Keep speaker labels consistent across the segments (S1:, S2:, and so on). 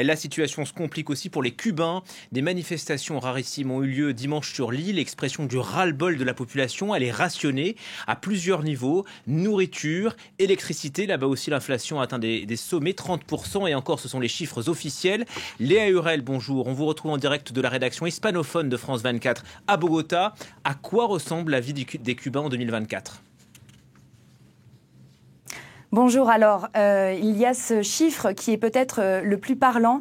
S1: La situation se complique aussi pour les Cubains. Des manifestations rarissimes ont eu lieu dimanche sur l'île. L'expression du ras-le-bol de la population, elle est rationnée à plusieurs niveaux. Nourriture, électricité, là-bas aussi l'inflation atteint des sommets, 30%, et encore ce sont les chiffres officiels. Léa Hurel, bonjour. On vous retrouve en direct de la rédaction hispanophone de France 24 à Bogota. À quoi ressemble la vie des Cubains en 2024 ?
S2: Bonjour, alors il y a ce chiffre qui est peut-être le plus parlant,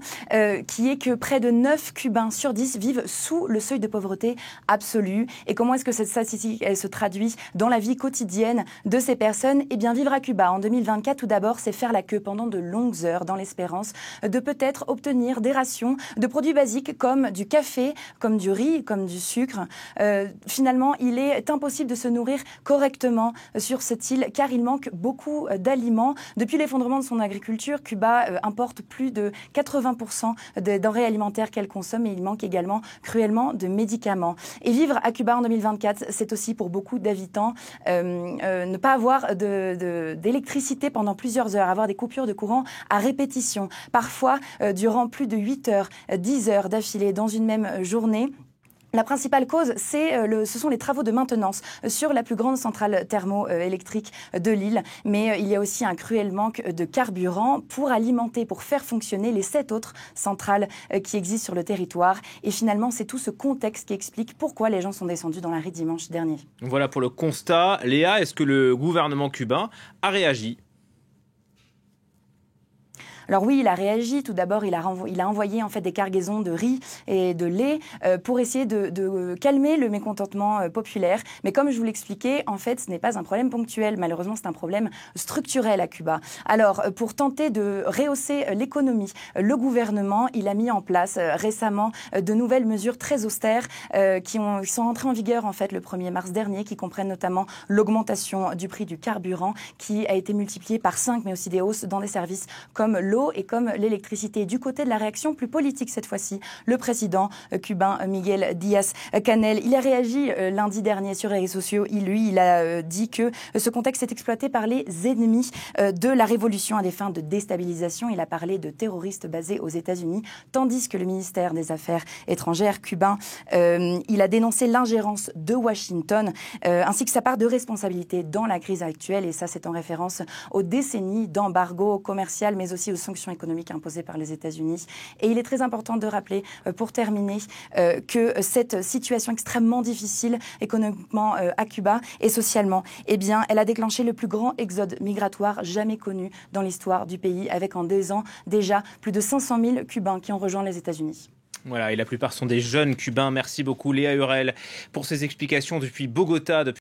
S2: qui est que près de 9 Cubains sur 10 vivent sous le seuil de pauvreté absolue. Et comment est-ce que cette statistique elle se traduit dans la vie quotidienne de ces personnes ? Eh bien, vivre à Cuba en 2024, tout d'abord, c'est faire la queue pendant de longues heures dans l'espérance de peut-être obtenir des rations de produits basiques comme du café, comme du riz, comme du sucre. Finalement, il est impossible de se nourrir correctement sur cette île car il manque beaucoup d'aliments. Depuis l'effondrement de son agriculture, Cuba importe plus de 80% des denrées alimentaires qu'elle consomme et il manque également cruellement de médicaments. Et vivre à Cuba en 2024, c'est aussi pour beaucoup d'habitants ne pas avoir d'électricité pendant plusieurs heures, avoir des coupures de courant à répétition, parfois durant plus de 8 heures, 10 heures d'affilée dans une même journée. La principale cause, ce sont les travaux de maintenance sur la plus grande centrale thermoélectrique de l'île. Mais il y a aussi un cruel manque de carburant pour alimenter, pour faire fonctionner les 7 autres centrales qui existent sur le territoire. Et finalement, c'est tout ce contexte qui explique pourquoi les gens sont descendus dans la rue dimanche dernier.
S1: Voilà pour le constat. Léa, est-ce que le gouvernement cubain a réagi ?
S2: Alors oui, il a réagi. Tout d'abord, il a envoyé en fait des cargaisons de riz et de lait pour essayer de calmer le mécontentement populaire. Mais comme je vous l'expliquais, en fait, ce n'est pas un problème ponctuel. Malheureusement, c'est un problème structurel à Cuba. Alors, pour tenter de rehausser l'économie, le gouvernement, il a mis en place récemment de nouvelles mesures très austères qui sont entrées en vigueur en fait le 1er mars dernier, qui comprennent notamment l'augmentation du prix du carburant qui a été multipliée par 5, mais aussi des hausses dans des services comme l'eau et comme l'électricité. Du côté de la réaction plus politique cette fois-ci, le président cubain Miguel Díaz-Canel, il a réagi lundi dernier sur les réseaux sociaux. Il a dit que ce contexte est exploité par les ennemis de la révolution à des fins de déstabilisation. Il a parlé de terroristes basés aux États-Unis, tandis que le ministère des Affaires étrangères cubain, il a dénoncé l'ingérence de Washington ainsi que sa part de responsabilité dans la crise actuelle. Et ça, c'est en référence aux décennies d'embargo commercial, mais aussi aux sanctions économiques imposées par les États-Unis. Et il est très important de rappeler, pour terminer, que cette situation extrêmement difficile économiquement à Cuba et socialement, eh bien, elle a déclenché le plus grand exode migratoire jamais connu dans l'histoire du pays, avec en 2 ans déjà plus de 500 000 Cubains qui ont rejoint les États-Unis.
S1: Voilà, et la plupart sont des jeunes Cubains. Merci beaucoup Léa Hurel pour ces explications depuis Bogota.